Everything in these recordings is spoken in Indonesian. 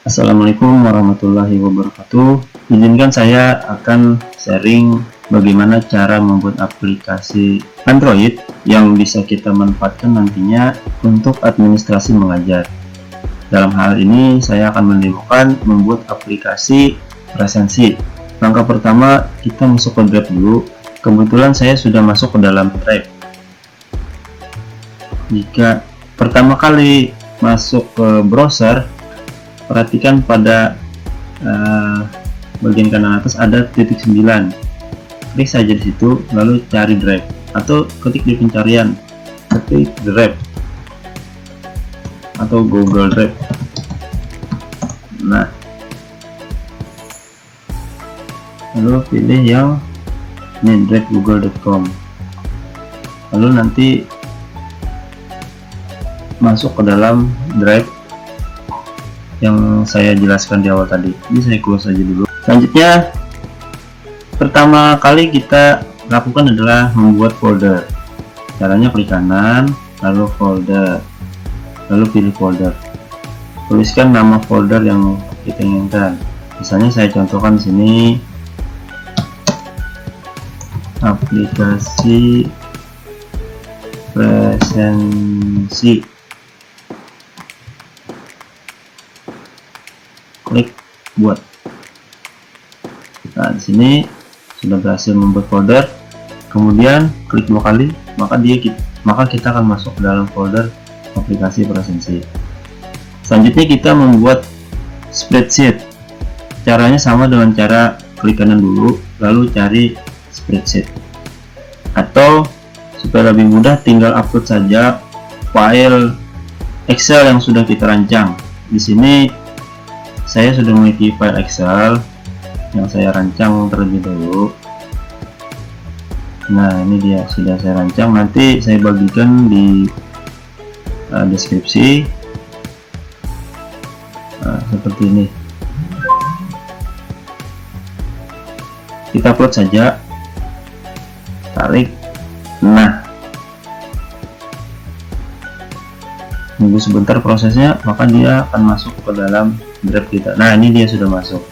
Assalamualaikum warahmatullahi wabarakatuh. Izinkan saya akan sharing bagaimana cara membuat aplikasi Android yang bisa kita manfaatkan nantinya untuk administrasi mengajar. Dalam hal ini saya akan mendemokan membuat aplikasi presensi. Langkah pertama, kita masuk ke Drive dulu. Kebetulan saya sudah masuk ke dalam Drive. Jika pertama kali masuk ke browser, perhatikan pada bagian kanan atas ada titik 9. Klik saja di situ, lalu cari Drive atau ketik di pencarian, ketik Drive atau Google Drive. Nah, lalu pilih yang ini, Drive google.com. Lalu nanti masuk ke dalam Drive yang saya jelaskan di awal tadi. Ini saya close saja dulu. Selanjutnya, pertama kali kita lakukan adalah membuat folder. Caranya klik kanan, lalu folder, lalu pilih folder. Tuliskan nama folder yang kita inginkan. Misalnya saya contohkan di sini aplikasi presensi. Klik buat. Nah, di sini sudah berhasil membuat folder. Kemudian klik 2 kali, maka kita akan masuk ke dalam folder aplikasi presensi. Selanjutnya kita membuat spreadsheet. Caranya sama dengan cara klik kanan dulu, lalu cari spreadsheet. Atau supaya lebih mudah, tinggal upload saja file Excel yang sudah kita rancang. Di sini saya sudah memiliki file Excel yang saya rancang terlebih dahulu. Nah, ini dia sudah saya rancang. Nanti saya bagikan di deskripsi. Nah, seperti ini. Kita upload saja, tarik. Nah, tunggu sebentar prosesnya, maka dia akan masuk ke dalam Drive kita. Nah, ini dia sudah masuk.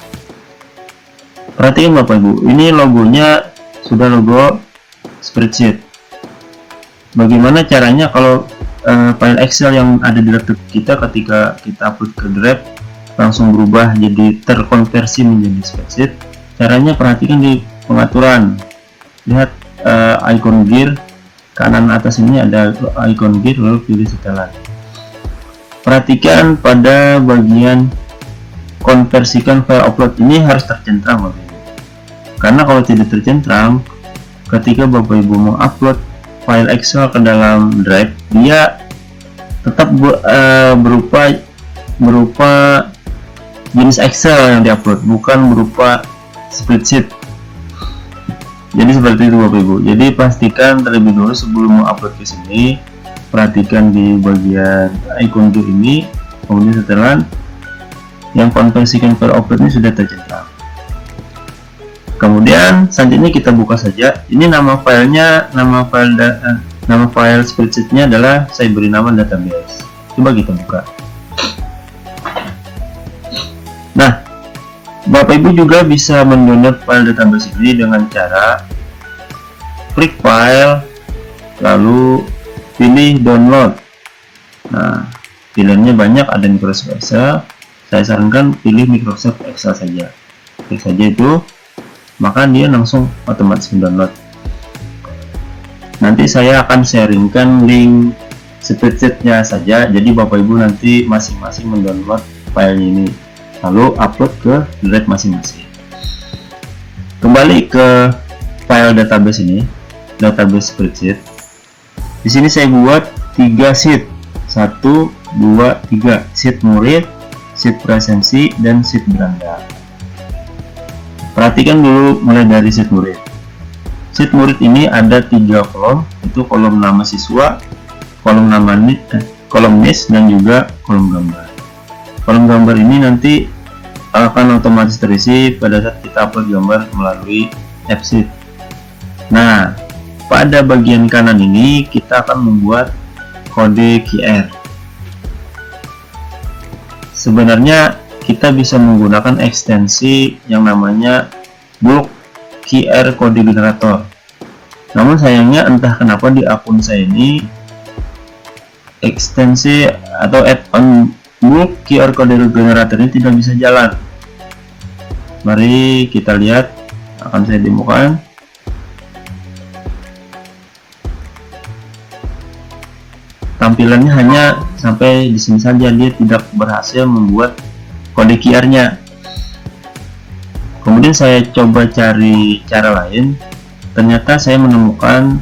Perhatikan Bapak Ibu, ini logonya sudah logo spreadsheet. Bagaimana caranya kalau file Excel yang ada di laptop kita ketika kita upload ke Drive langsung berubah jadi terkonversi menjadi spreadsheet? Caranya perhatikan di pengaturan. Lihat icon gear kanan atas ini ada icon gear, lalu pilih setelan. Perhatikan pada bagian konversikan file upload ini harus tercentrang Bapak Ibu. Karena kalau tidak tercentrang, ketika Bapak Ibu mau upload file Excel ke dalam Drive, dia tetap berupa jenis Excel yang diupload, bukan berupa spreadsheet. Jadi seperti itu Bapak Ibu. Jadi pastikan terlebih dahulu sebelum mau upload ke sini, perhatikan di bagian icon gear ini, kemudian setelan yang konversikan file upload ini sudah tercentrang. Kemudian selanjutnya kita buka saja. Ini nama filenya, nama file spreadsheetnya adalah saya beri nama database. Coba kita buka. Nah, Bapak Ibu juga bisa mendownload file database ini dengan cara klik file, lalu pilih download. Nah, pilihannya banyak, ada Microsoft Excel. Saya sarankan pilih Microsoft Excel saja. Klik saja itu, maka dia langsung otomatis mendownload. Nanti saya akan sharingkan link spreadsheetnya saja, jadi Bapak Ibu nanti masing-masing mendownload file ini, lalu upload ke Drive masing-masing. Kembali ke file database ini, database spreadsheet. Di sini saya buat 3 sheet, 1, 2, 3, sheet murid, sheet presensi, dan sheet beranda. Perhatikan dulu mulai dari sheet murid. Sheet murid ini ada 3 kolom, itu kolom nama siswa, kolom NIS, dan juga kolom gambar. Kolom gambar ini nanti akan otomatis terisi pada saat kita upload gambar melalui F-Sheet. Nah, pada bagian kanan ini kita akan membuat kode QR. Sebenarnya kita bisa menggunakan ekstensi yang namanya bulk QR Code Generator. Namun sayangnya entah kenapa di akun saya ini ekstensi atau add-on bulk QR Code Generator ini tidak bisa jalan. Mari kita lihat, akan saya demokan. Tampilannya hanya sampai di sini saja, dia tidak berhasil membuat kode QR-nya. Kemudian saya coba cari cara lain, ternyata saya menemukan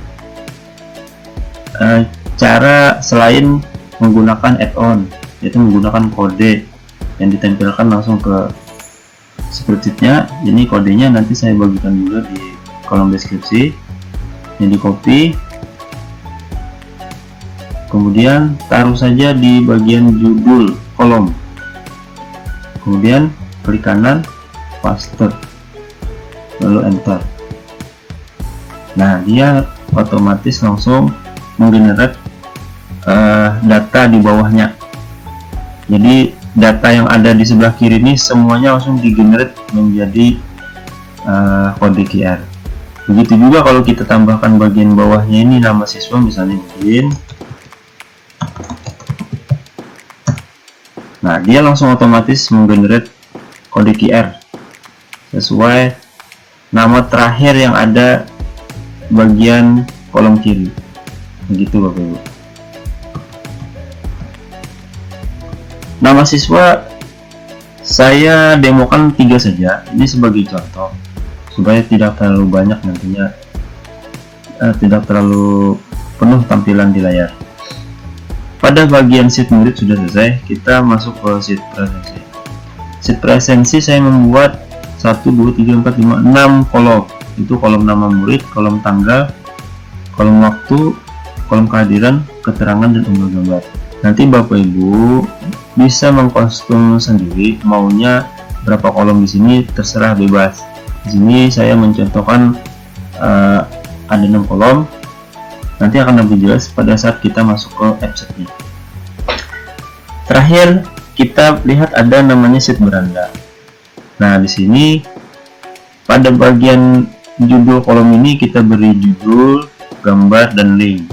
cara selain menggunakan add-on, yaitu menggunakan kode yang ditempelkan langsung ke spreadsheet-nya. Ini kodenya nanti saya bagikan juga di kolom deskripsi. Ini di copy, kemudian taruh saja di bagian judul kolom, kemudian klik kanan, paste, lalu enter. Nah, dia otomatis langsung menggenerate data di bawahnya. Jadi data yang ada di sebelah kiri ini semuanya langsung digenerate menjadi kode QR. Begitu juga kalau kita tambahkan bagian bawahnya ini nama siswa, misalnya begini. Nah, dia langsung otomatis menggenerate kode QR sesuai nama terakhir yang ada bagian kolom kiri. Begitu Bapak Ibu. Nama siswa saya demokan 3 saja, ini sebagai contoh supaya tidak terlalu banyak nantinya, tidak terlalu penuh tampilan di layar. Pada bagian sheet murid sudah selesai, kita masuk ke sheet presensi. Sheet presensi saya membuat 1, 2, 3, 4, 5, 6 kolom. Itu kolom nama murid, kolom tanggal, kolom waktu, kolom kehadiran, keterangan, dan unggah gambar. Nanti Bapak Ibu bisa mengkostum sendiri, maunya berapa kolom di sini terserah, bebas. Di sini saya mencontohkan ada 6 kolom. Nanti akan lebih jelas pada saat kita masuk ke website-nya. Terakhir, kita lihat ada namanya sheet beranda. Nah, di sini pada bagian judul kolom ini kita beri judul, gambar, dan link.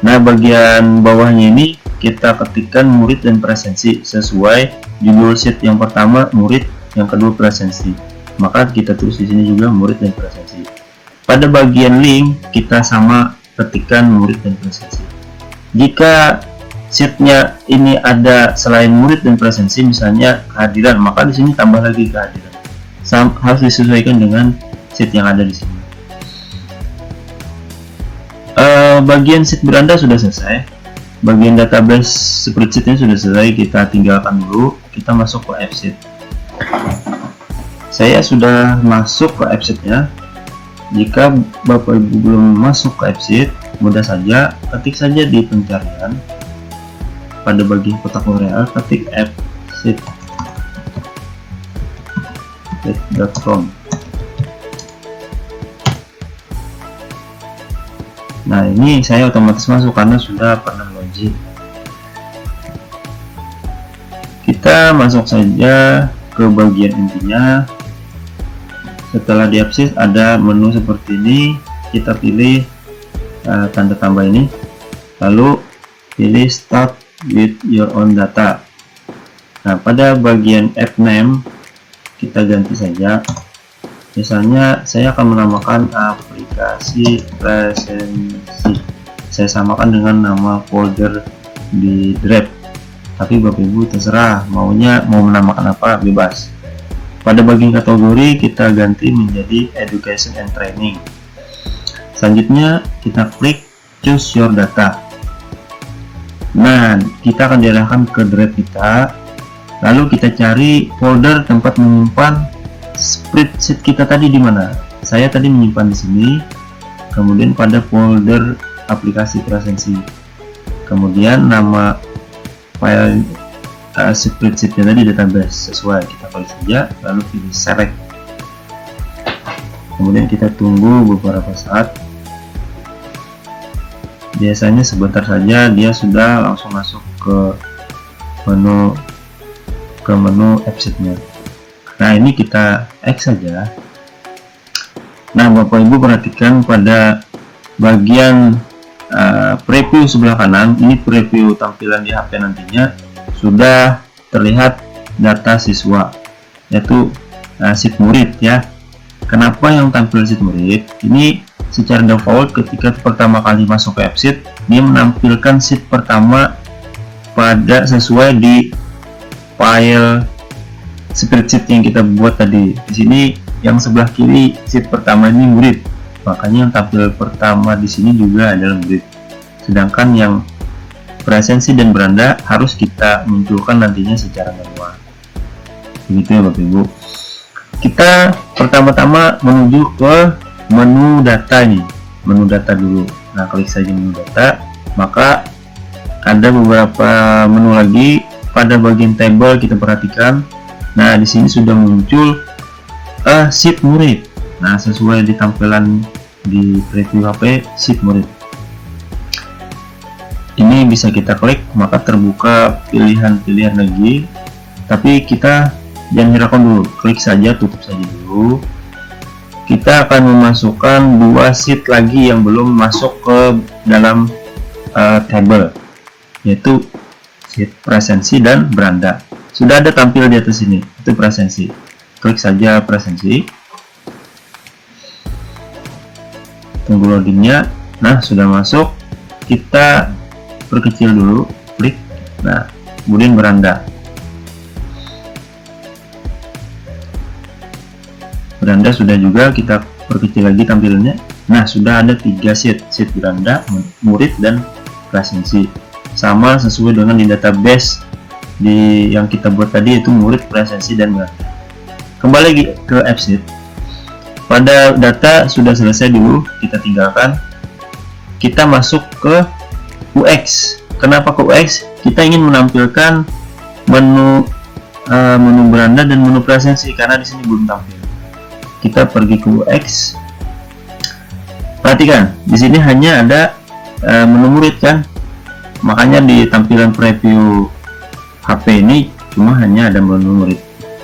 Nah, bagian bawahnya ini kita ketikkan murid dan presensi sesuai judul sheet yang pertama murid, yang kedua presensi. Maka kita tulis di sini juga murid dan presensi. Pada bagian link kita sama ketikkan murid dan presensi. Jika sheetnya ini ada selain murid dan presensi, misalnya kehadiran, maka di sini tambah lagi kehadiran. Harus disesuaikan dengan sheet yang ada di sini. Bagian sheet beranda sudah selesai. Bagian database spreadsheetnya sudah selesai. Kita tinggalkan dulu. Kita masuk ke F-sheet. Saya sudah masuk ke F-sheetnya. Jika Bapak Ibu belum masuk ke F-sheet, mudah saja, ketik saja di pencarian pada bagian kotak L'Oreal, ketik fsheet.com. Nah, ini saya otomatis masuk karena sudah pernah login. Kita masuk saja ke bagian intinya. Setelah di F-sheet ada menu seperti ini, kita pilih tanda tambah ini, lalu pilih start with your own data. Nah, pada bagian app name kita ganti saja, misalnya saya akan menamakan aplikasi presensi, saya samakan dengan nama folder di Drive, tapi Bapak Ibu terserah maunya mau menamakan apa, bebas. Pada bagian kategori kita ganti menjadi Education and Training. Selanjutnya kita klik Choose Your Data. Nah, kita akan diarahkan ke drive kita. Lalu kita cari folder tempat menyimpan spreadsheet kita tadi di mana. Saya tadi menyimpan di sini. Kemudian pada folder aplikasi presensi. Kemudian nama file spreadsheetnya tadi database sesuai, kita pilih saja, lalu pilih select. Kemudian kita tunggu beberapa saat. Biasanya sebentar saja dia sudah langsung masuk ke menu ke menu absennya. Nah, ini kita X saja. Nah, Bapak Ibu perhatikan pada bagian preview sebelah kanan, ini preview tampilan di HP nantinya, sudah terlihat data siswa, yaitu sheet murid ya. Kenapa yang tampil sheet murid? Ini secara default ketika pertama kali masuk ke AppSheet, dia menampilkan sheet pertama pada sesuai di file spreadsheet yang kita buat tadi. Di sini yang sebelah kiri sheet pertama ini murid, makanya yang tampil pertama di sini juga adalah murid. Sedangkan yang presensi dan beranda harus kita munculkan nantinya secara manual. Begitu ya Bapak Ibu. Kita pertama-tama menuju ke menu data nih, menu data dulu. Nah, klik saja menu data, maka ada beberapa menu lagi. Pada bagian table kita perhatikan. Nah, di sini sudah muncul sheet murid. Nah, sesuai di tampilan di preview HP, sheet murid. Ini bisa kita klik, maka terbuka pilihan-pilihan lagi. Tapi kita jangan hiraukan dulu, klik saja, tutup saja dulu. Kita akan memasukkan 2 sheet lagi yang belum masuk ke dalam table, yaitu sheet presensi dan beranda. Sudah ada tampil di atas ini, itu presensi. Klik saja presensi, tunggu loadingnya. Nah, sudah masuk, kita perkecil dulu, klik. Nah, kemudian beranda. Beranda sudah juga, kita perkecil lagi tampilannya. Nah, sudah ada 3 sheet beranda, murid, dan presensi. Sama sesuai dengan di database yang kita buat tadi, itu murid, presensi, dan beranda. Kembali lagi ke AppSheet. Pada data sudah selesai dulu, kita tinggalkan. Kita masuk ke UX. Kenapa ke UX? Kita ingin menampilkan menu beranda dan menu presensi, karena di sini belum tampil. Kita pergi ke UX. Perhatikan, di sini hanya ada menu murid kan, makanya di tampilan preview HP ini cuma hanya ada menu murid.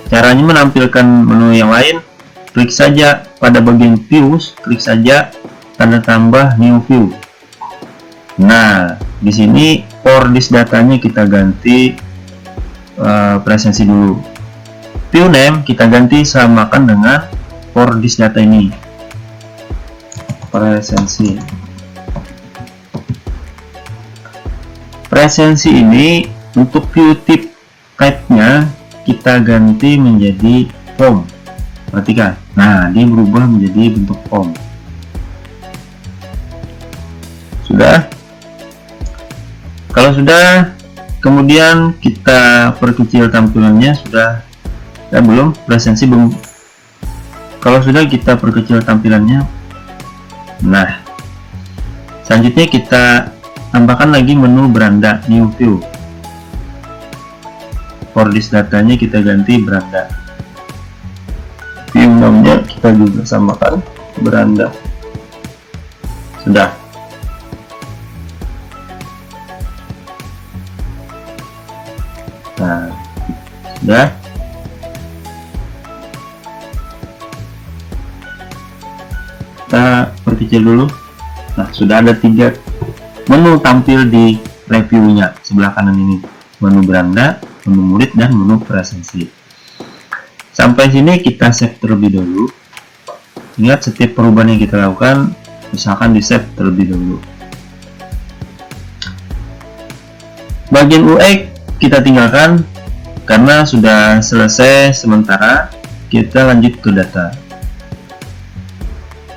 Caranya menampilkan menu yang lain, klik saja pada bagian views, klik saja tanda tambah new view. Nah, di sini for this datanya kita ganti presensi dulu. View name kita ganti samakan dengan for this data ini, presensi. Presensi ini untuk view type-nya kita ganti menjadi form. Perhatikan, nah dia berubah menjadi bentuk form. Sudah? Kalau sudah, kemudian kita perkecil tampilannya. Sudah? Belum, presensi belum. Kalau sudah, kita perkecil tampilannya. Nah, selanjutnya kita tambahkan lagi menu beranda, new view. For this datanya kita ganti beranda. View namanya kita juga samakan beranda. Sudah. Nah, sudah. Kita perkecil dulu. Nah, sudah ada 3 menu tampil di reviewnya sebelah kanan ini, menu beranda, menu murid, dan menu presensi. Sampai sini kita save terlebih dahulu. Ingat, setiap perubahan yang kita lakukan misalkan di save terlebih dahulu. Bagian UX kita tinggalkan karena sudah selesai sementara. Kita lanjut ke data.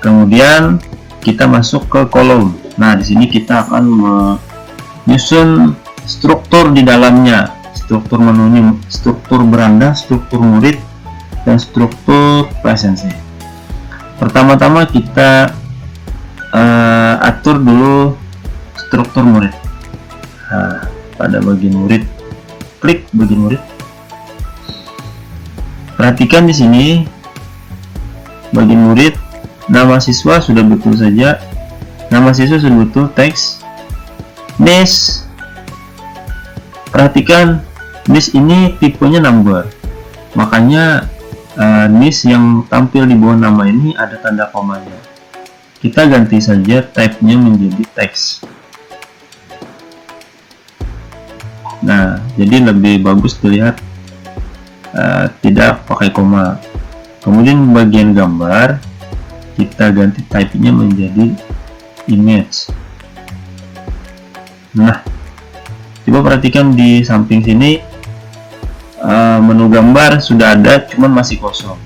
Kemudian kita masuk ke kolom. Nah, di sini kita akan menyusun struktur di dalamnya, struktur menunya, struktur beranda, struktur murid, dan struktur presensi. Pertama-tama kita atur dulu struktur murid. Nah, pada bagian murid, klik bagian murid. Perhatikan di sini bagian murid, nama siswa sudah betul saja. Nama siswa sudah betul, teks, niche. Perhatikan Nis ini tipenya number, makanya nis yang tampil di bawah nama ini ada tanda komanya. Kita ganti saja type-nya menjadi teks. Nah, jadi lebih bagus dilihat tidak pakai koma. Kemudian bagian gambar kita ganti type-nya menjadi image. Nah, coba perhatikan di samping sini menu gambar sudah ada, cuman masih kosong.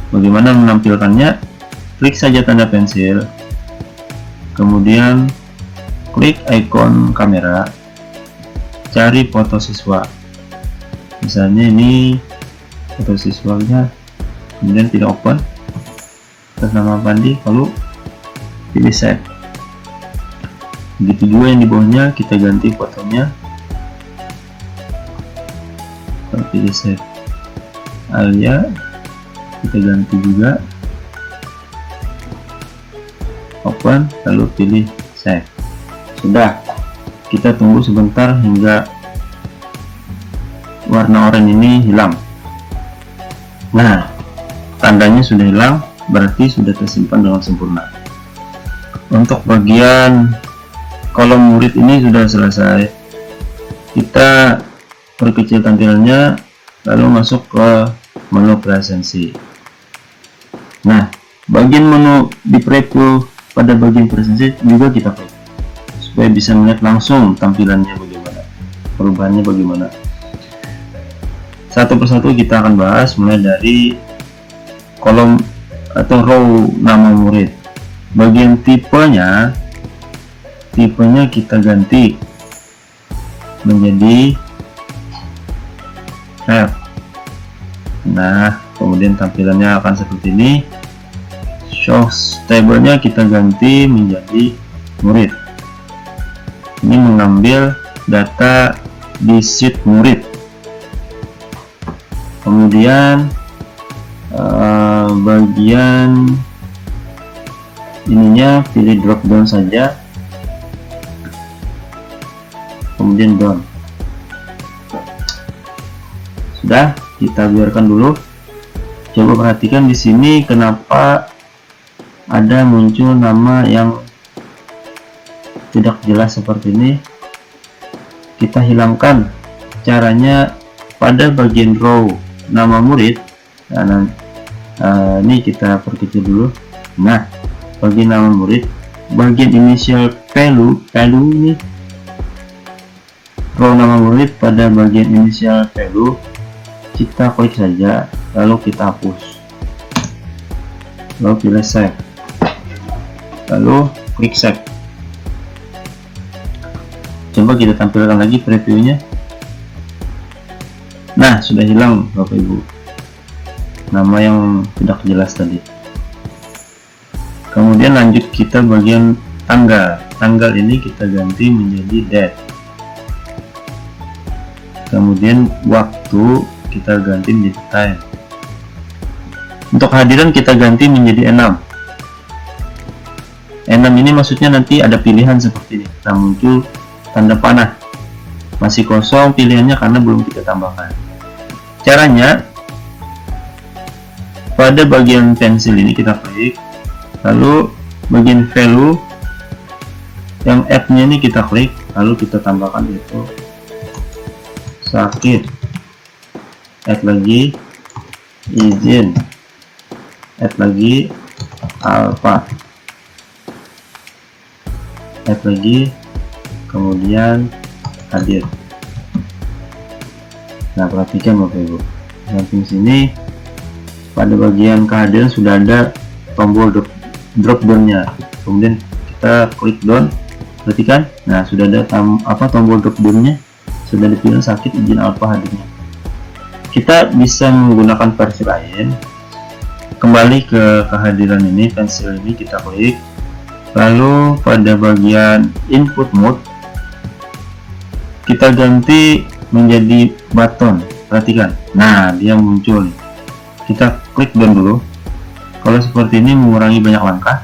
Bagaimana menampilkannya? Klik saja tanda pensil, kemudian klik ikon kamera, cari foto siswa. Misalnya ini foto siswanya, kemudian tidak open, atas nama Pandi, lalu pilih save. Begitu juga yang di bawahnya, kita ganti fotonya, lalu pilih save. Alia kita ganti juga, open, lalu pilih save. Sudah, kita tunggu sebentar hingga warna oranye ini hilang. Nah, tandanya sudah hilang, berarti sudah tersimpan dengan sempurna. Untuk bagian kolom murid ini sudah selesai. Kita perkecil tampilannya, lalu masuk ke menu presensi. Nah, bagian menu di preview pada bagian presensi juga kita klik supaya bisa melihat langsung tampilannya bagaimana, perubahannya bagaimana. Satu persatu kita akan bahas, mulai dari kolom atau row nama murid. Bagian tipenya kita ganti menjadi tab. Nah, kemudian tampilannya akan seperti ini. Show table-nya kita ganti menjadi murid. Ini mengambil data di sheet murid. Kemudian bagian ininya pilih drop down saja, kemudian down. Sudah, kita biarkan dulu. Coba perhatikan di sini kenapa ada muncul nama yang tidak jelas seperti ini. Kita hilangkan. Caranya pada bagian row nama murid. Nah, ini kita perkecil dulu. Nah, bagian nama murid, bagian initial value ini, row nama murid pada bagian initial value kita klik saja, lalu kita hapus, lalu pilih save, lalu klik save. Coba kita tampilkan lagi previewnya. Nah, sudah hilang Bapak Ibu nama yang tidak jelas tadi. Kemudian lanjut kita bagian tanggal ini kita ganti menjadi date. Kemudian waktu kita ganti menjadi time. Untuk hadiran kita ganti menjadi 6. 6 ini maksudnya nanti ada pilihan seperti ini. Nah, muncul tanda panah. Masih kosong pilihannya karena belum kita tambahkan. Caranya, pada bagian pensil ini kita klik, lalu bagian value yang add-nya ini kita klik, lalu kita tambahkan itu sakit, add lagi izin, add lagi alpha, add lagi, kemudian hadir. Nah, perhatikan Bapak Ibu, samping sini pada bagian kehadiran sudah ada tombol drop down-nya. Kemudian kita klik down, perhatikan. Nah, sudah ada tombol drop down-nya, sudah dipilih sakit, izin alpha, hadirnya. Kita bisa menggunakan versi lain. Kembali ke kehadiran ini, pensil ini kita klik, lalu pada bagian input mode kita ganti menjadi button. Perhatikan, nah dia muncul. Kita klik down dulu. Kalau seperti ini mengurangi banyak langkah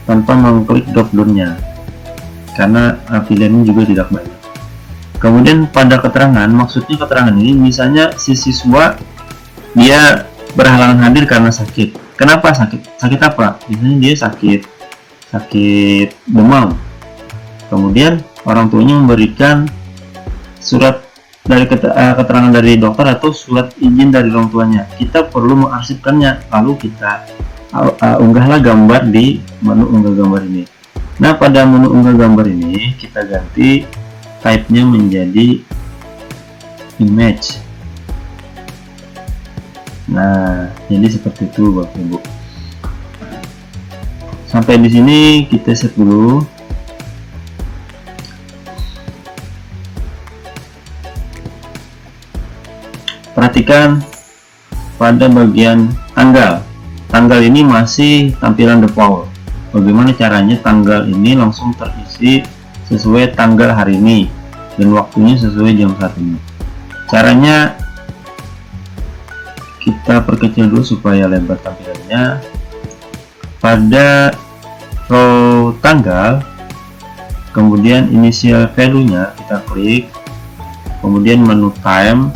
tanpa mengklik drop down-nya, karena pilihannya juga tidak banyak. Kemudian pada keterangan, maksudnya keterangan ini misalnya si siswa dia berhalangan hadir karena sakit. Kenapa sakit? Sakit apa? Misalnya dia sakit demam. Kemudian orang tuanya memberikan surat dari keterangan dari dokter atau surat izin dari orang tuanya. Kita perlu mengarsipkannya, lalu kita unggahlah gambar di menu unggah gambar ini. Nah, pada menu unggah gambar ini kita ganti type-nya menjadi image. Nah, jadi seperti itu Bapak Ibu. Sampai di sini kita save dulu. Perhatikan pada bagian tanggal. Tanggal ini masih tampilan default. Bagaimana caranya tanggal ini langsung terisi sesuai tanggal hari ini dan waktunya sesuai jam 1 ini. Caranya kita perkecil dulu supaya lebar tampilannya. Pada row tanggal, kemudian initial value-nya kita klik, kemudian menu time,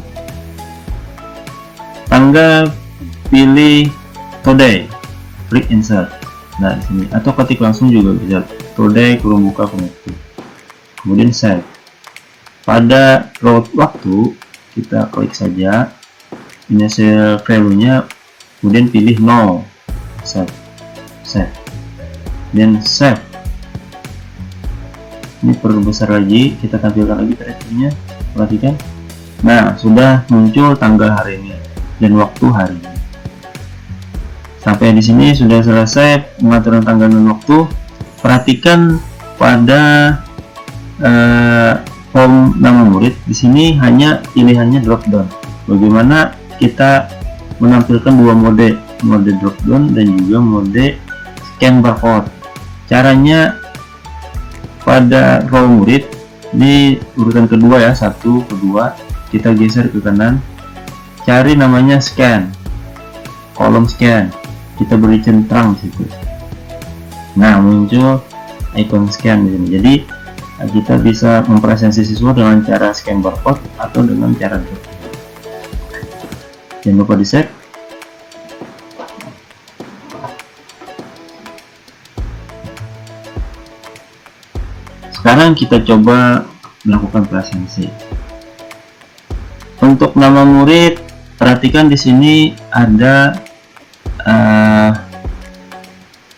tanggal pilih today, klik insert. Nah, di sini atau ketik langsung juga bisa, today kurung buka connected. Kemudian save. Pada row waktu kita klik saja initial value-nya, kemudian pilih no, save, dan save. Ini perlu besar lagi, kita tampilkan lagi tracknya. Perhatikan. Nah, sudah muncul tanggal hari ini dan waktu hari ini. Sampai di sini sudah selesai pengaturan tanggal dan waktu. Perhatikan pada form nama murid di sini hanya pilihannya drop down. Bagaimana kita menampilkan dua mode drop down dan juga mode scan barcode. Caranya pada row murid di urutan kedua ya, 1, kedua, kita geser ke kanan, cari namanya scan, kolom scan, kita beri centang di situ. Nah, muncul icon scan di sini. Jadi kita bisa mempresentasi siswa dengan cara scan barcode atau dengan cara drop. Jangan lupa di save. Sekarang kita coba melakukan presentasi. Untuk nama murid, perhatikan di sini ada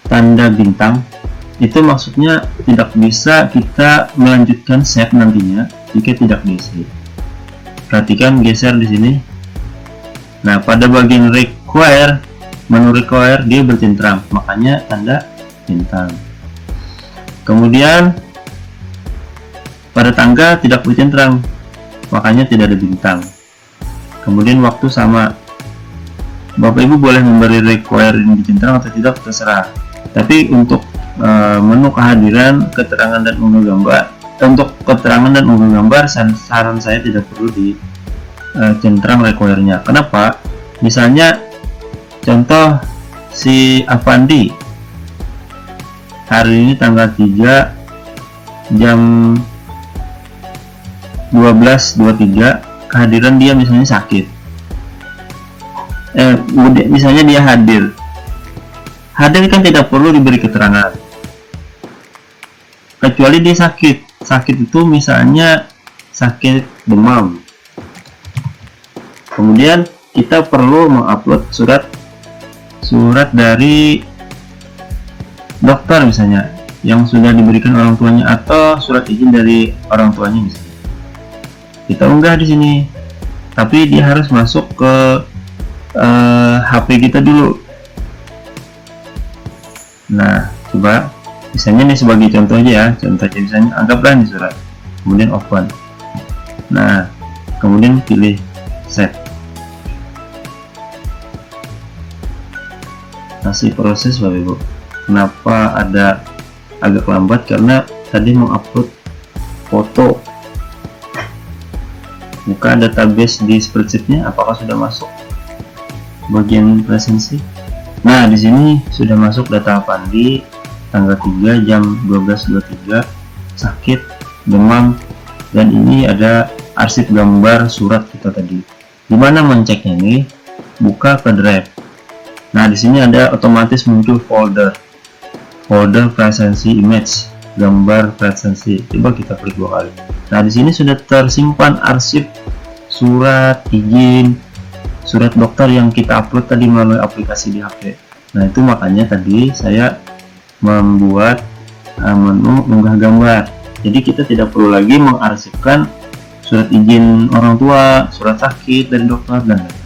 tanda bintang. Itu maksudnya tidak bisa kita melanjutkan save nantinya jika tidak diisi. Perhatikan geser di sini. Nah, pada bagian require, menu require dia bercentrang, makanya tanda bintang. Kemudian pada tanggal tidak bercentrang, makanya tidak ada bintang. Kemudian waktu sama. Bapak Ibu boleh memberi require ini dicentrang atau tidak, terserah. Tapi untuk menu kehadiran, keterangan dan unggah gambar, untuk keterangan dan unggah gambar saran saya tidak perlu di centrang require-nya. Kenapa? Misalnya contoh si Avandi hari ini tanggal 3 jam 12.23, kehadiran dia misalnya sakit. Misalnya dia hadir kan tidak perlu diberi keterangan, kecuali dia sakit itu misalnya sakit demam. Kemudian kita perlu mengupload surat dari dokter misalnya yang sudah diberikan orang tuanya atau surat izin dari orang tuanya misalnya. Kita unggah di sini, tapi dia harus masuk ke HP kita dulu. Nah, coba misalnya ini sebagai contoh aja ya, contohnya misalnya anggaplah ini surat, kemudian open. Nah, kemudian pilih save. Masih proses Bapak Ibu. Kenapa ada agak lambat? Karena tadi mengupload foto. Buka database di spreadsheetnya, apakah sudah masuk bagian presensi? Nah, di sini sudah masuk data Avandi tanggal 3 jam 12.23, sakit demam dan ini ada arsip gambar surat kita tadi. Gimana menceknya nih? Buka ke drive. Nah, di sini ada otomatis muncul folder presensi image, gambar presensi. Coba kita klik 2 kali. Nah, di sini sudah tersimpan arsip surat izin, surat dokter yang kita upload tadi melalui aplikasi di HP. Nah, itu makanya tadi saya membuat menu unggah gambar. Jadi kita tidak perlu lagi mengarsipkan surat izin orang tua, surat sakit dari dokter dan lain-lain.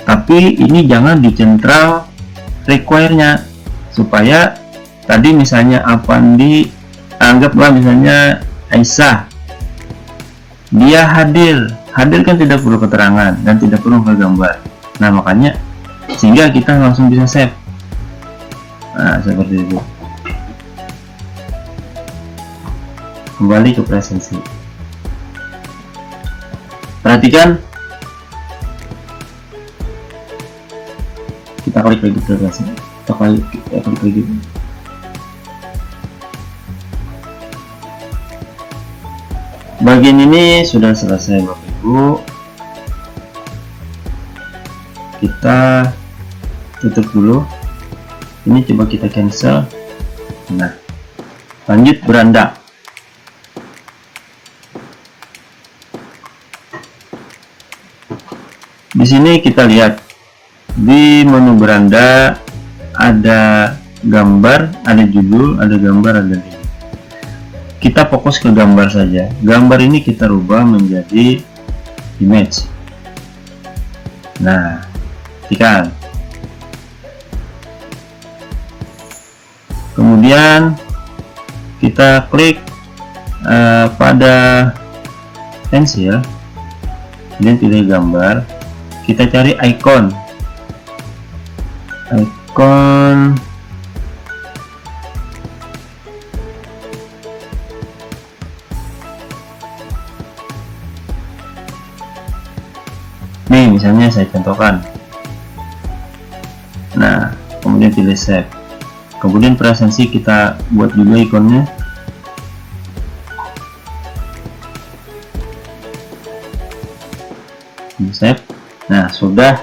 Tapi ini jangan di central require-nya, supaya tadi misalnya Apandi, anggaplah misalnya Aisyah, dia hadir kan tidak perlu keterangan dan tidak perlu gambar. Nah, makanya sehingga kita langsung bisa save. Nah, seperti itu. Kembali ke presensi. Perhatikan, kita klik lagi presensi. Kita klik lagi. Bagian ini sudah selesai, Bapak Ibu. Kita tutup dulu. Ini coba kita cancel. Nah, lanjut beranda. Di sini kita lihat di menu beranda ada gambar, ada judul, ada gambar, ada link. Kita fokus ke gambar saja. Gambar ini kita rubah menjadi image. Nah, perhatikan. Kemudian kita klik pada pensil, kemudian pilih gambar. Kita cari icon. Nih, misalnya saya contohkan. Nah, kemudian pilih save. Kemudian presensi kita buat juga ikonnya. Save. Nah, sudah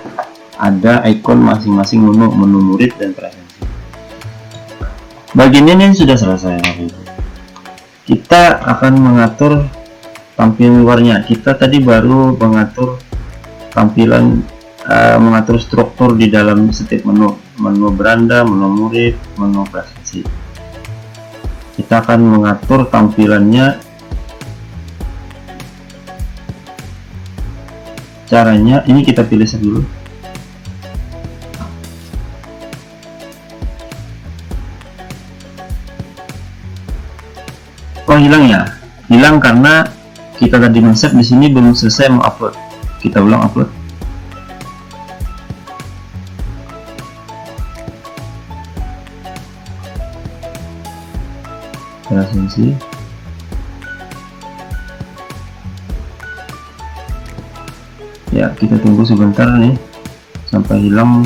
ada ikon masing-masing menu murid dan presensi. Bagian ini sudah selesai. Kita akan mengatur tampilan luarnya. Kita tadi baru mengatur tampilan, mengatur struktur di dalam setiap menu beranda, menu murid, menu presensi. Kita akan mengatur tampilannya. Caranya ini kita pilih dulu. Oh, hilang ya? Hilang karena kita tadi men-save, di sini belum selesai mengupload. Kita ulang upload. Presensi. Ya, kita tunggu sebentar nih sampai hilang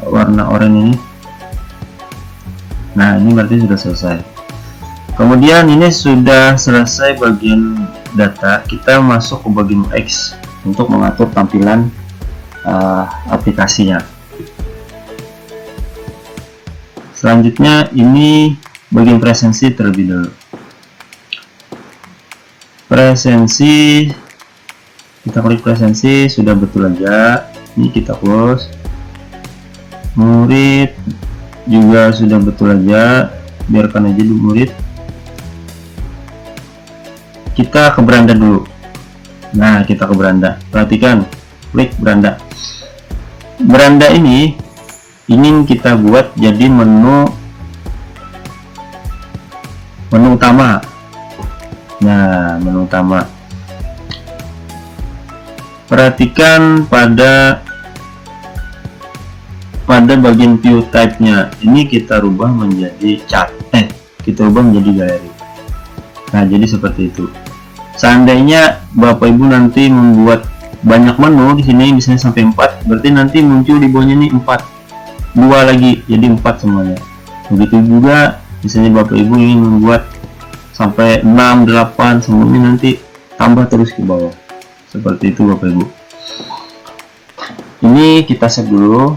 warna oranye ini. Nah, ini berarti sudah selesai. Kemudian ini sudah selesai bagian data. Kita masuk ke bagian X untuk mengatur tampilan aplikasinya. Selanjutnya ini bagian presensi terlebih dulu. Presensi, kita klik presensi, sudah betul aja. Ini kita close. Murid juga sudah betul aja, biarkan aja dulu murid. Kita ke beranda dulu. Nah, kita ke beranda. Perhatikan, klik beranda. Beranda ini ingin kita buat jadi menu utama. Nah, menu utama. Perhatikan pada bagian view type-nya. Ini kita rubah menjadi chart. Kita rubah menjadi galeri. Nah, jadi seperti itu. Seandainya Bapak Ibu nanti membuat banyak menu di sini, misalnya sampai 4, berarti nanti muncul di bawahnya ini 4. 2 lagi, jadi 4 semuanya. Begitu juga misalnya Bapak Ibu ingin membuat sampai 6, 8, semuanya nanti tambah terus ke bawah. Seperti itu Bapak Ibu. Ini kita save dulu.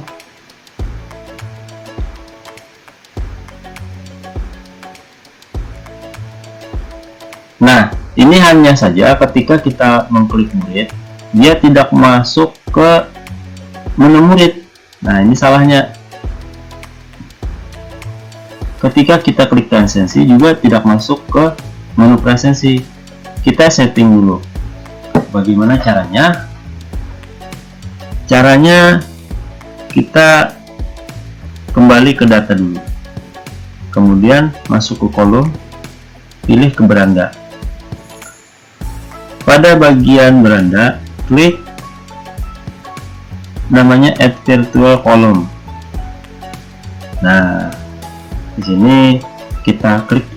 Nah, ini hanya saja ketika kita mengklik murid, dia tidak masuk ke menu murid. Nah, ini salahnya. Ketika kita klik presensi juga tidak masuk ke menu presensi. Kita setting dulu. Bagaimana caranya? Caranya kita kembali ke data dulu. Kemudian masuk ke kolom, pilih ke beranda. Pada bagian beranda, klik namanya Add Virtual Column. Nah, di sini kita klik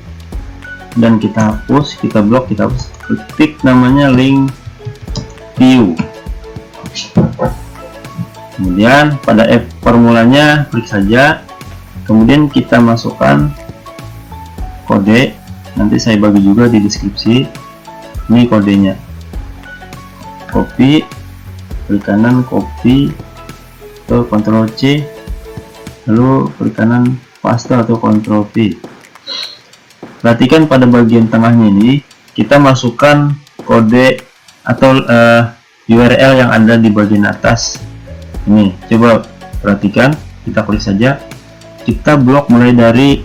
dan kita hapus, kita blok, kita hapus. Klik namanya link view. Kemudian pada formulanya klik saja. Kemudian kita masukkan kode. Nanti saya bagi juga di deskripsi. Ini kodenya. Copy, klik kanan copy atau Ctrl C, lalu klik kanan paste atau Ctrl V. Perhatikan pada bagian tengahnya ini kita masukkan kode atau URL yang ada di bagian atas ini. Coba perhatikan, kita klik saja, kita blok mulai dari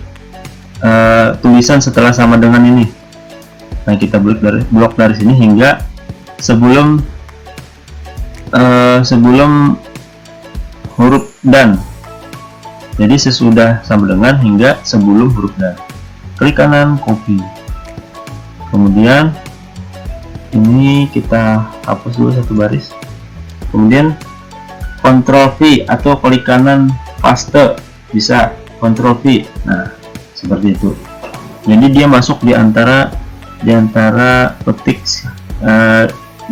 tulisan setelah sama dengan ini. Nah, kita blok dari sini hingga sebelum huruf dan. Jadi sesudah sama dengan hingga sebelum huruf dan. Klik kanan copy. Kemudian ini kita hapus dulu satu baris. Kemudian Ctrl V atau klik kanan paste, bisa Ctrl V. Nah, seperti itu. Jadi dia masuk di antara petik,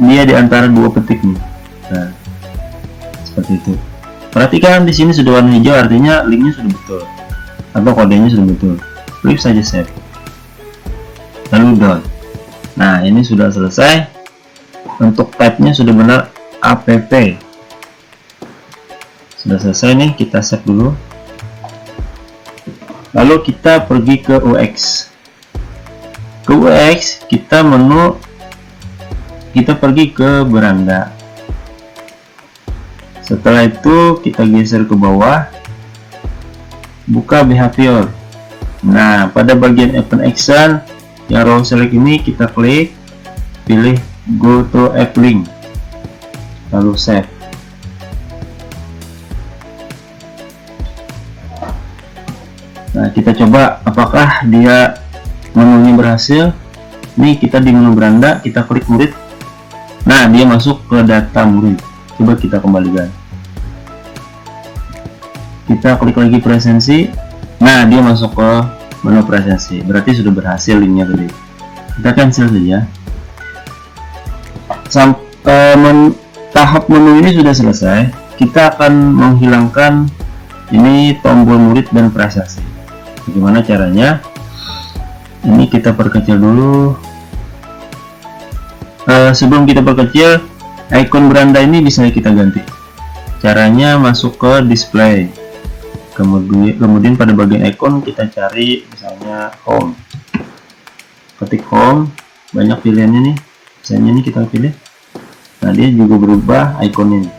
dia di antara dua petik nih. Nah, seperti itu. Perhatikan di sini sudah warna hijau, artinya linknya sudah betul atau kodenya sudah betul. Klik saja save, lalu done. Nah, ini sudah selesai. Untuk tabnya sudah benar, app sudah selesai nih. Kita save dulu, lalu kita pergi ke UX. Ke UX kita pergi ke beranda. Setelah itu kita geser ke bawah, buka behavior. Nah, pada bagian event action yang row select ini kita klik, pilih go to app link, lalu save. Nah, kita coba apakah dia menunya berhasil. Nih, kita di menu beranda, kita klik murid. Nah, dia masuk ke data murid. Coba kita kembalikan. Kita klik lagi presensi. Nah, dia masuk ke menu presensi. Berarti sudah berhasil linknya tadi. Kita cancel saja. Tahap menu ini sudah selesai. Kita akan menghilangkan ini tombol murid dan presensi. Bagaimana caranya? Ini kita perkecil dulu. Sebelum kita perkecil, icon beranda ini bisa kita ganti. Caranya masuk ke display, kemudian pada bagian icon kita cari misalnya home. Ketik home, banyak pilihannya nih. Misalnya ini kita pilih. Nah, dia juga berubah icon ini,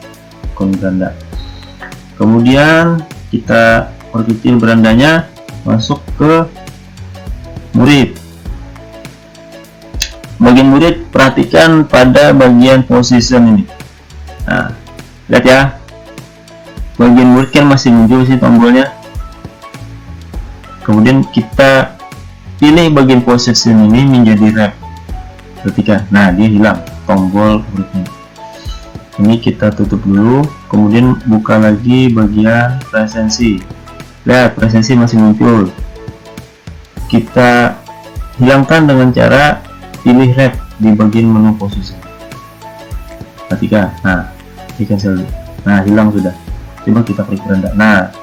icon beranda. Kemudian kita perkecil berandanya, masuk ke murid. Bagian murid, perhatikan pada bagian position ini. Nah, lihat ya, bagian murid kan masih muncul sih tombolnya. Kemudian kita pilih bagian position ini menjadi wrap. Perhatikan, nah dia hilang tombol muridnya. Ini kita tutup dulu, kemudian buka lagi bagian presensi. Lihat, presensi masih muncul. Kita hilangkan dengan cara pilih wrap di bagian menu posisi. Perhatikan, nah di cancel. Nah, hilang sudah. Coba kita klik beranda. Nah,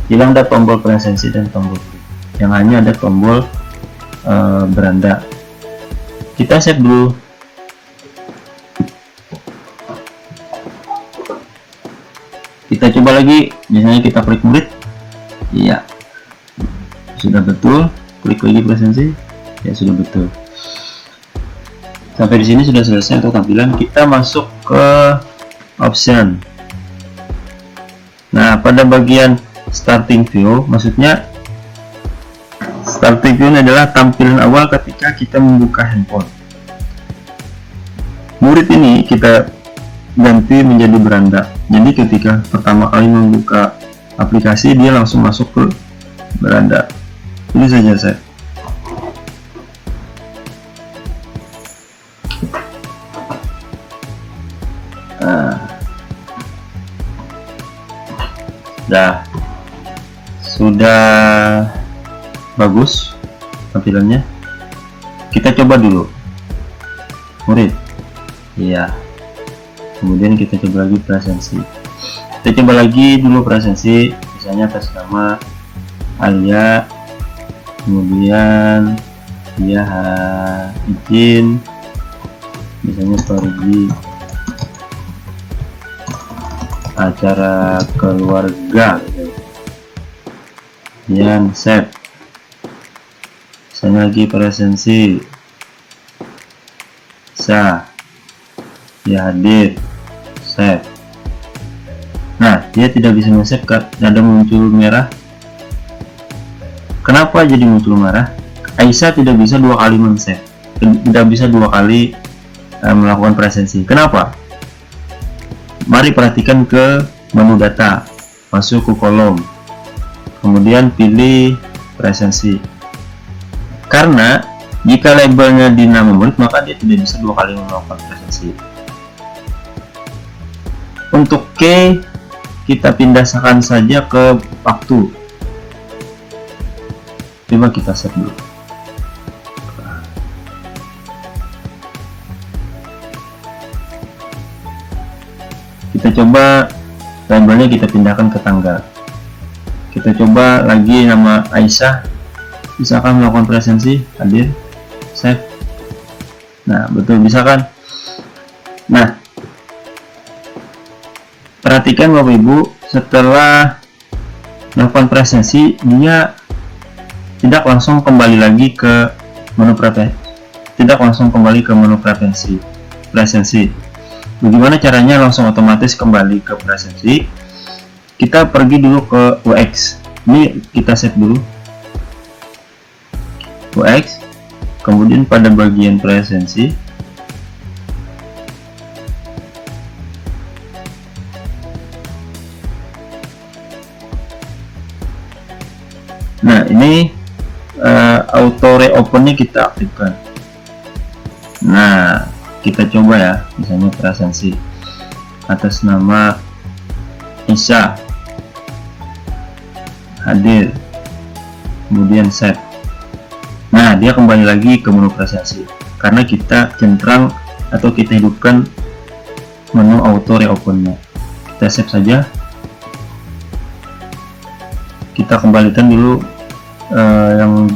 hilang ada tombol presensi dan tombol klik. Yang hanya ada tombol beranda. Kita save dulu. Kita coba lagi, misalnya kita klik murid. Iya, sudah betul. Klik lagi presensi, ya sudah betul. Sampai di sini sudah selesai untuk tampilan. Kita masuk ke option. Nah, pada bagian starting view, maksudnya starting view adalah tampilan awal ketika kita membuka handphone. Murid ini kita ganti menjadi beranda. Jadi ketika pertama kali membuka aplikasi, dia langsung masuk ke beranda. Ini saja saya. Sudah bagus tampilannya. Kita coba dulu murid. Iya, kemudian kita coba lagi presensi. Kita coba lagi dulu presensi, misalnya atas nama Alia, kemudian dia izin misalnya pergi acara keluarga, kemudian save. Misalnya lagi presensi dia hadir, save. Nah, dia tidak bisa men-save, ada muncul merah. Kenapa jadi muncul merah? Aisyah tidak bisa dua kali men-save, tidak bisa dua kali melakukan presensi. Kenapa? Mari perhatikan ke menu data, masuk ke kolom, kemudian pilih presensi. Karena jika labelnya di nama murid, maka dia tidak bisa dua kali melakukan presensi. Untuk K, kita pindahkan saja ke waktu. Coba kita save dulu. Kita coba labelnya kita pindahkan ke tanggal. Kita coba lagi nama Aisyah, misalkan melakukan presensi, hadir, save. Nah, betul, bisa kan? Nah, perhatikan Bapak Ibu, setelah melakukan presensi, dia tidak langsung kembali lagi ke menu presensi. Bagaimana caranya langsung otomatis kembali ke presensi? Kita pergi dulu ke UX. Ini kita save dulu UX, kemudian pada bagian presensi nah ini auto reopen nya kita aktifkan. Nah, kita coba ya, misalnya presensi atas nama Isya, hadir, kemudian save. Nah, dia kembali lagi ke menu presensi karena kita centang atau kita hidupkan menu auto reopen nya. Kita save saja. Kita kembalikan dulu yang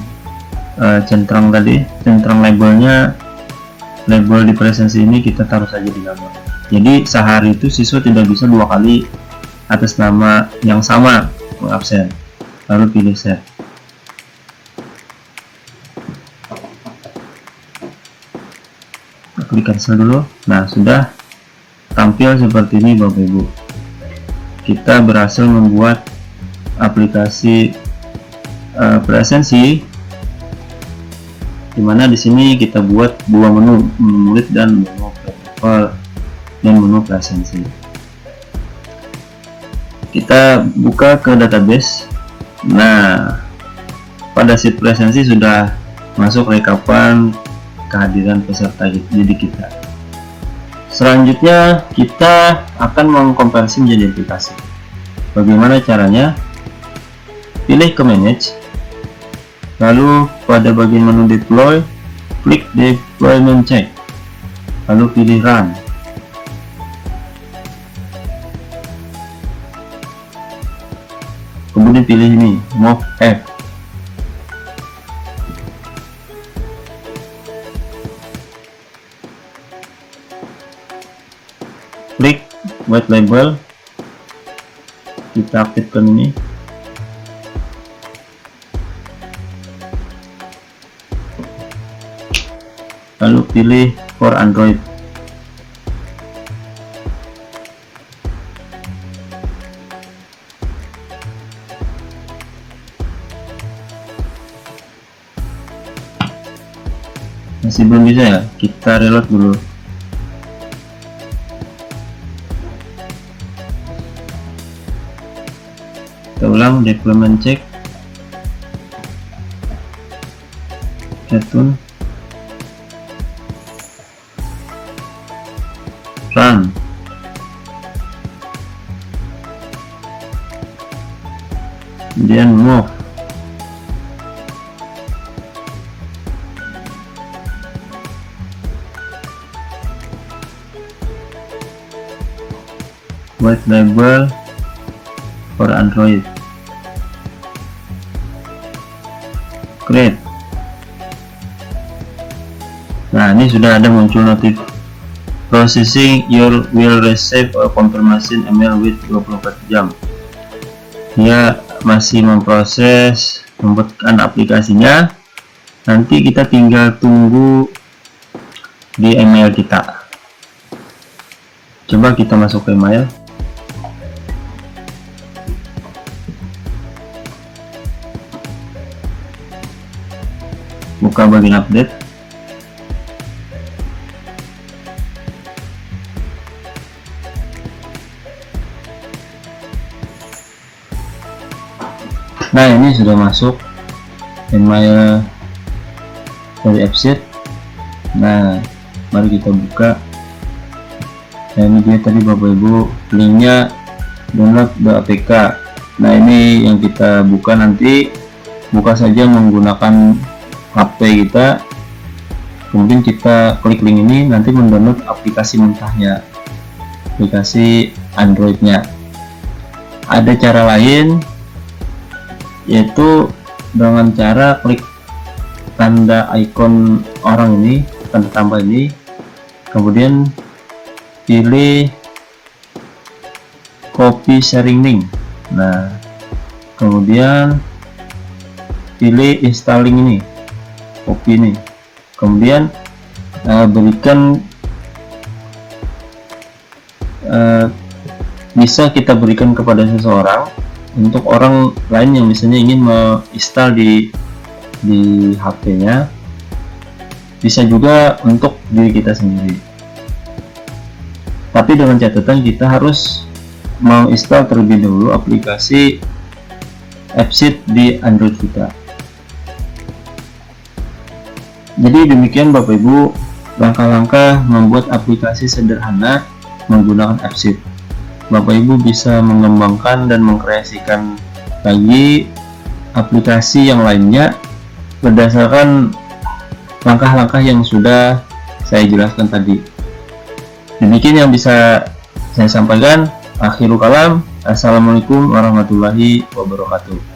centang tadi, centang labelnya. Label di presensi ini kita taruh saja di nama. Jadi sehari itu siswa tidak bisa dua kali atas nama yang sama mengabsen. Lalu pilih save. Klik cancel dulu. Nah, sudah tampil seperti ini Bapak Ibu. Kita berhasil membuat aplikasi presensi, dimana di sini kita buat dua menu murid dan menu protokol dan menu presensi. Kita buka ke database. Nah, pada sheet presensi sudah masuk rekapan kehadiran peserta didik kita. Selanjutnya kita akan mengkonversi menjadi aplikasi. Bagaimana caranya? Pilih ke manage, lalu pada bagian menu deploy, klik deployment check, lalu pilih run. Kemudian pilih ini move app. white label, kita aktifkan ini. Lalu pilih for Android. Masih belum bisa ya, kita reload dulu. Kita ulang, deployment check, return, run. Kemudian move. White label for Android. Create. Nah, ini sudah ada muncul notif processing, you will receive a confirmation email with 24 jam. Dia masih memproses, membuatkan aplikasinya. Nanti kita tinggal tunggu di email kita. Coba kita masuk ke email. Buka bagian update. Nah, ini sudah masuk email dari AppSheet. Nah, mari kita buka. Nah, ini dia tadi Bapak Ibu, linknya download .apk. Nah, ini yang kita buka nanti. Buka saja menggunakan HP kita, kemudian kita klik link ini, nanti mendownload aplikasi mentahnya, aplikasi Androidnya. Ada cara lain, yaitu dengan cara klik tanda icon orang ini, tanda tambah ini, kemudian pilih copy sharing link. Nah, kemudian pilih installing ini, copy ini, kemudian berikan, bisa kita berikan kepada seseorang untuk orang lain yang misalnya ingin menginstal di HP-nya. Bisa juga untuk diri kita sendiri, tapi dengan catatan kita harus menginstal terlebih dahulu aplikasi AppSheet di Android kita. Jadi demikian Bapak Ibu, langkah-langkah membuat aplikasi sederhana menggunakan AppSheet. Bapak Ibu bisa mengembangkan dan mengkreasikan lagi aplikasi yang lainnya berdasarkan langkah-langkah yang sudah saya jelaskan tadi. Demikian yang bisa saya sampaikan. Akhirul kalam. Assalamualaikum warahmatullahi wabarakatuh.